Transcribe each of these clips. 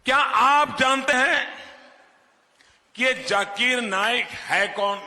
क्या आप जानते हैं कि ये जाकिर नाइक है कौन?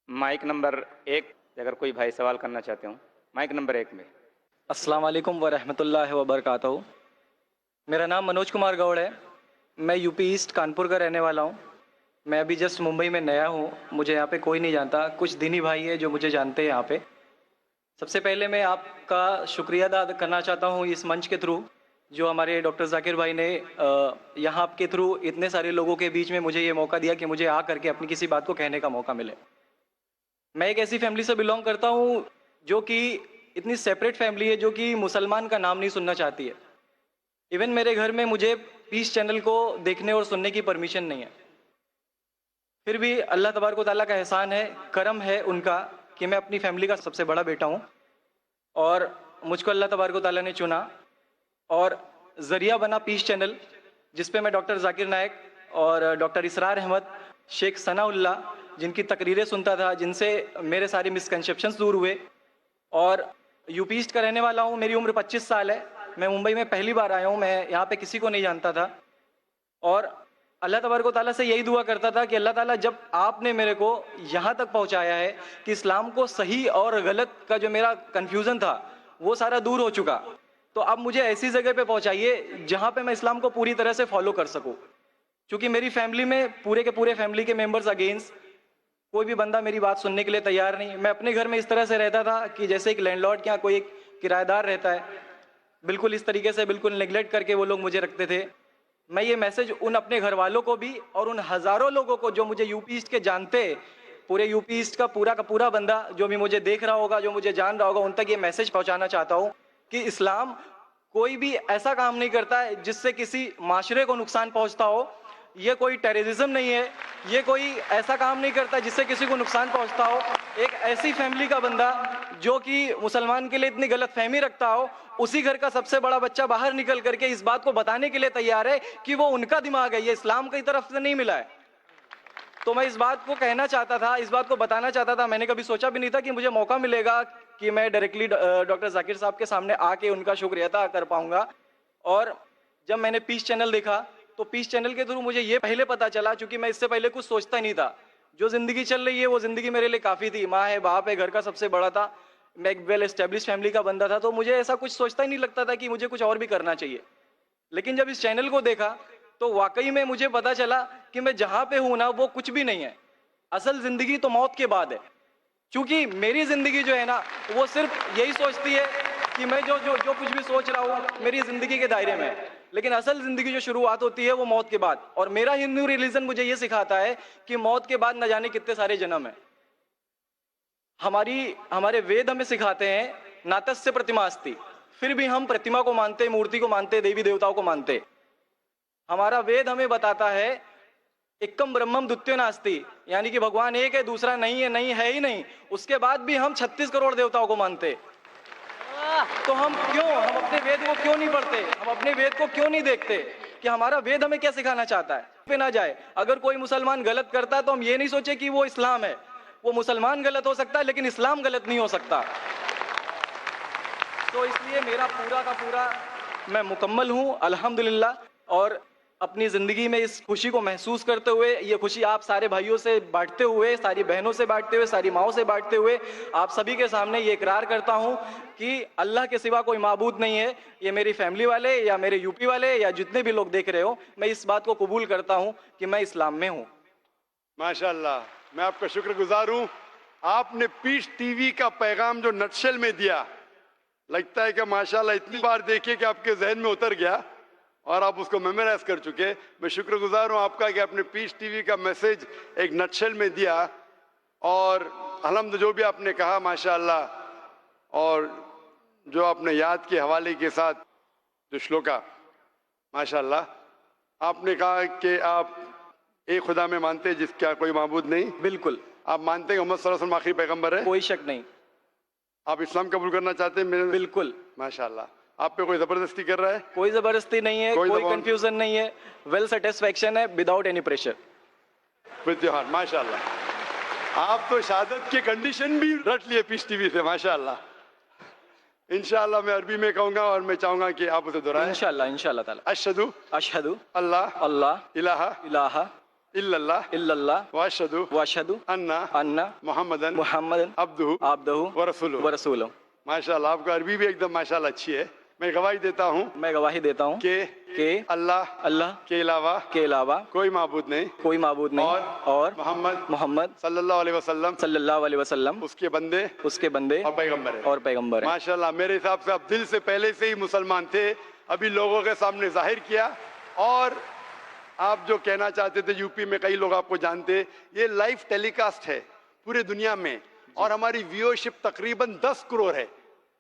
माइक नंबर 1, अगर कोई भाई सवाल करना चाहते हो, माइक नंबर 1 में। अस्सलाम वालेकुम व रहमतुल्लाहि व बरकातहू। मेरा नाम मनोज कुमार गौड़ है। मैं यूपी ईस्ट कानपुर का रहने वाला हूँ। मैं अभी जस्ट मुंबई में नया हूँ। मुझे यहाँ पे कोई नहीं जानता, कुछ दीनी भाई है जो मुझे जानते हैं यहाँ पे। सबसे पहले मैं आपका शुक्रिया अदा करना चाहता हूँ इस मंच के थ्रू, जो हमारे डॉक्टर जाकिर भाई ने यहाँ के थ्रू इतने सारे लोगों के बीच में मुझे ये मौका दिया कि मुझे आ करके अपनी किसी बात को कहने का मौका मिले। मैं एक ऐसी फैमिली से बिलोंग करता हूँ जो कि इतनी सेपरेट फैमिली है, जो कि मुसलमान का नाम नहीं सुनना चाहती है। इवन मेरे घर में मुझे पीस चैनल को देखने और सुनने की परमिशन नहीं है। फिर भी अल्लाह तबारक व तआला का एहसान है, करम है उनका कि मैं अपनी फैमिली का सबसे बड़ा बेटा हूँ और मुझको अल्लाह तबारक व तआला ने चुना और ज़रिया बना पीस चैनल, जिसपे मैं डॉक्टर जाकिर नाइक और डॉक्टर इसरार अहमद, शेख सनाउल्लाह, जिनकी तकरीरें सुनता था, जिनसे मेरे सारे मिसकंसेप्शंस दूर हुए। और यूपी ईस्ट का रहने वाला हूँ। मेरी उम्र 25 साल है। मैं मुंबई में पहली बार आया हूँ। मैं यहाँ पे किसी को नहीं जानता था और अल्लाह तबारक व तआला से यही दुआ करता था कि अल्लाह ताला, जब आपने मेरे को यहाँ तक पहुँचाया है कि इस्लाम को सही और गलत का जो मेरा कन्फ्यूज़न था वो सारा दूर हो चुका, तो अब मुझे ऐसी जगह पे पहुँचाइए जहाँ पे मैं इस्लाम को पूरी तरह से फॉलो कर सकूँ। क्योंकि मेरी फैमिली में पूरे के पूरे फैमिली के मेंबर्स अगेंस्ट, कोई भी बंदा मेरी बात सुनने के लिए तैयार नहीं। मैं अपने घर में इस तरह से रहता था कि जैसे एक लैंडलॉर्ड या कोई एक किराएदार रहता है, बिल्कुल इस तरीके से बिल्कुल नेग्लेक्ट करके वो लोग मुझे रखते थे। मैं ये मैसेज उन अपने घर वालों को भी और उन हज़ारों लोगों को जो मुझे यूपी ईस्ट के जानते, पूरे यूपी ईस्ट का पूरा बंदा जो भी मुझे देख रहा होगा, जो मुझे जान रहा होगा, उन तक ये मैसेज पहुंचाना चाहता हूँ कि इस्लाम कोई भी ऐसा काम नहीं करता है जिससे किसी माशरे को नुकसान पहुंचता हो। ये कोई टेररिज्म नहीं है, ये कोई ऐसा काम नहीं करता जिससे किसी को नुकसान पहुंचता हो। एक ऐसी फैमिली का बंदा जो कि मुसलमान के लिए इतनी गलत फहमी रखता हो, उसी घर का सबसे बड़ा बच्चा बाहर निकल करके इस बात को बताने के लिए तैयार है कि वो उनका दिमाग है, ये इस्लाम की तरफ से नहीं मिला है। तो मैं इस बात को कहना चाहता था, इस बात को बताना चाहता था। मैंने कभी सोचा भी नहीं था कि मुझे मौका मिलेगा कि मैं डायरेक्टली डॉक्टर जाकिर साहब के सामने आके उनका शुक्रिया अदा कर पाऊंगा। और जब मैंने पीस चैनल देखा तो पीस चैनल के थ्रू मुझे ये पहले पता चला, चूंकि मैं इससे पहले कुछ सोचता ही नहीं था। जो जिंदगी चल रही है वो जिंदगी मेरे लिए काफी थी। माँ है, बाप है, घर का सबसे बड़ा था, मैं एक वेल एस्टेब्लिश फैमिली का बंदा था, तो मुझे ऐसा कुछ सोचता ही नहीं लगता था कि मुझे कुछ और भी करना चाहिए। लेकिन जब इस चैनल को देखा तो वाकई में मुझे पता चला कि मैं जहां पे हूं ना वो कुछ भी नहीं है। असल जिंदगी तो मौत के बाद है। क्योंकि मेरी जिंदगी जो है ना वो सिर्फ यही सोचती है कि मैं जो जो जो कुछ भी सोच रहा हूँ मेरी जिंदगी के दायरे में है। लेकिन असल जिंदगी जो शुरुआत होती है वो मौत के बाद। और मेरा हिंदू रिलीजन मुझे ये सिखाता है कि मौत के बाद न जाने कितने सारे जन्म है। हमारे वेद हमें सिखाते हैं नातस्य प्रतिमा अस्ति, फिर भी हम प्रतिमा को मानते, मूर्ति को मानते, देवी देवताओं को मानते। हमारा वेद हमें बताता है एकम ब्रह्मम द्वितीयो नास्ति, यानी कि भगवान एक है, दूसरा नहीं है, नहीं है ही नहीं। उसके बाद भी हम 36 करोड़ देवताओं को मानते। तो हम अपने वेद को क्यों नहीं पढ़ते, हम अपने वेद को क्यों नहीं देखते कि हमारा वेद हमें क्या सिखाना चाहता है। पे ना जाए, अगर कोई मुसलमान गलत करता है तो हम ये नहीं सोचे कि वो इस्लाम है। वो मुसलमान गलत हो सकता है लेकिन इस्लाम गलत नहीं हो सकता। तो इसलिए मेरा पूरा का पूरा मैं मुकम्मल हूँ अल्हम्दुलिल्लाह। और अपनी ज़िंदगी में इस खुशी को महसूस करते हुए, ये खुशी आप सारे भाइयों से बांटते हुए, सारी बहनों से बांटते हुए, सारी माओं से बांटते हुए, आप सभी के सामने ये इकरार करता हूँ कि अल्लाह के सिवा कोई माबूद नहीं है। ये मेरी फैमिली वाले या मेरे यूपी वाले या जितने भी लोग देख रहे हो, मैं इस बात को कबूल करता हूँ कि मैं इस्लाम में हूँ। माशाल्लाह, मैं आपका शुक्रगुजार हूँ। आपने पीस टीवी का पैगाम जो नटशेल में दिया, लगता है कि माशाल्लाह इतनी बार देखिए कि आपके जहन में उतर गया। और आप उसको मेमोराइज कर चुके। मैं शुक्रगुजार हूं आपका कि आपने पीस टीवी का मैसेज एक नटशेल में दिया, और अलहम्द जो भी आपने कहा माशाअल्लाह, और जो आपने याद के हवाले के साथ जो श्लोका माशाअल्लाह, आपने कहा कि आप एक खुदा में मानते हैं जिसका कोई माबूद नहीं। बिल्कुल। आप मानते हैं मोहम्मद सल्लल्लाहु अलैहि वसल्लम आखिरी पैगंबर है। कोई शक नहीं। आप इस्लाम कबूल करना चाहते हैं मेरे? बिल्कुल। माशाअल्लाह। आप पे कोई जबरदस्ती कर रहा है? कोई जबरदस्ती नहीं है, कोई कंफ्यूजन नहीं है, वेल सेटिस्फेक्शन है without any pressure. With your heart माशाअल्लाह। आप तो शहादत के कंडीशन भी रट लिए पीस टीवी से माशाअल्लाह। इंशाअल्लाह मैं अरबी में कहूंगा और मैं चाहूंगा कि आप उसे दोहराएं। इंशाअल्लाह इंशाअल्लाह ताला। अशहदु अशहदु अल्लाह अल्लाह इलाहा इलाहा इल्लल्लाह इल्लल्लाह व अशहदु व अशहदु अन्ना अन्ना मुहम्मदन मुहम्मदन अब्दुहु अब्दुहु व रसूलुहु। व रसूलुहु। माशाअल्लाह, आपका अरबी भी एकदम माशाअल्लाह अच्छी है। मैं गवाही देता हूँ मैं गवाही देता हूँ कि अल्लाह के अलावा कोई माबूद नहीं, कोई माबूद नहीं, और मोहम्मद सल्लल्लाहु अलैहि वसल्लम उसके बंदे और पैगंबर है। माशाअल्लाह, मेरे हिसाब से आप दिल से पहले से ही मुसलमान थे, अभी लोगों के सामने जाहिर किया। और आप जो कहना चाहते थे, यूपी में कई लोग आपको जानते, ये लाइव टेलीकास्ट है पूरे दुनिया में, और हमारी व्यूअरशिप तकरीबन 10 करोड़ है,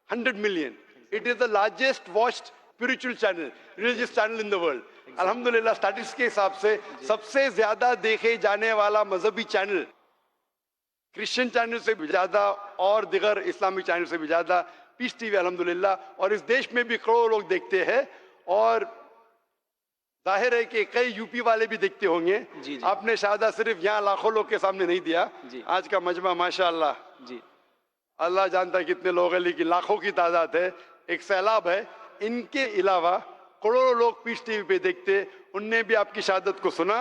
100 million. It is the largest watched spiritual channel, religious channel in the world. अल्हम्दुलिल्लाह, स्टैटिस्टिक्स के हिसाब से सबसे ज्यादा देखे जाने वाला मजहबी चैनल, क्रिश्चियन चैनल से भी ज्यादा और दिगर इस्लामिक चैनल से भी ज्यादा पीस टीवी अल्हम्दुलिल्लाह। और इस देश में भी करोड़ों लोग देखते हैं, और जाहिर है कि कई यूपी वाले भी देखते होंगे। जी। आपने शहादत सिर्फ यहाँ लाखों लोग के सामने नहीं दिया जी। आज का मजमा माशाअल्लाह जी, अल्लाह जानता है कितने लोग हैं, लेकिन लाखों की तादाद है, एक सैलाब है। इनके अलावा करोड़ों लोग पीस टीवी पे देखते, उनने भी आपकी शहादत को सुना,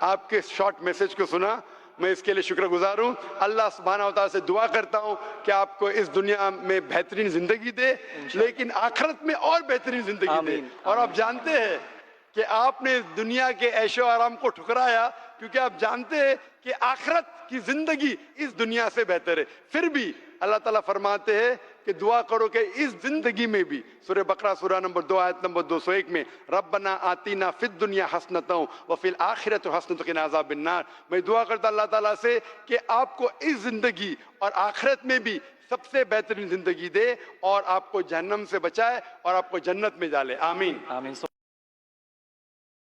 आपके शॉर्ट मैसेज को सुना। मैं इसके लिए शुक्रगुजार हूँ। अल्लाह सुब्हानहू व तआला से दुआ करता हूँ कि आपको इस दुनिया में बेहतरीन जिंदगी दे, लेकिन आखिरत में और बेहतरीन जिंदगी दे। और आप जानते हैं कि आपने दुनिया के ऐशो आराम को ठुकराया, क्योंकि आप जानते हैं कि आखिरत की जिंदगी इस दुनिया से बेहतर है। फिर भी अल्लाह ताला फरमाते हैं कि दुआ करो कि इस जिंदगी में भी, सूरह बकरा सूरह नंबर 2 आयत नंबर 201 में, रब्बना आतीना फिद दुनिया हसनतों व फिल आखिरत हसनतों क़िना अज़ाबिन्नार। मैं दुआ करता अल्लाह ताला से कि आपको इस जिंदगी और आखिरत में भी सबसे बेहतरीन जिंदगी दे, और आपको जहन्नम से बचाए और आपको जन्नत में डाले। आमीन। आमीन।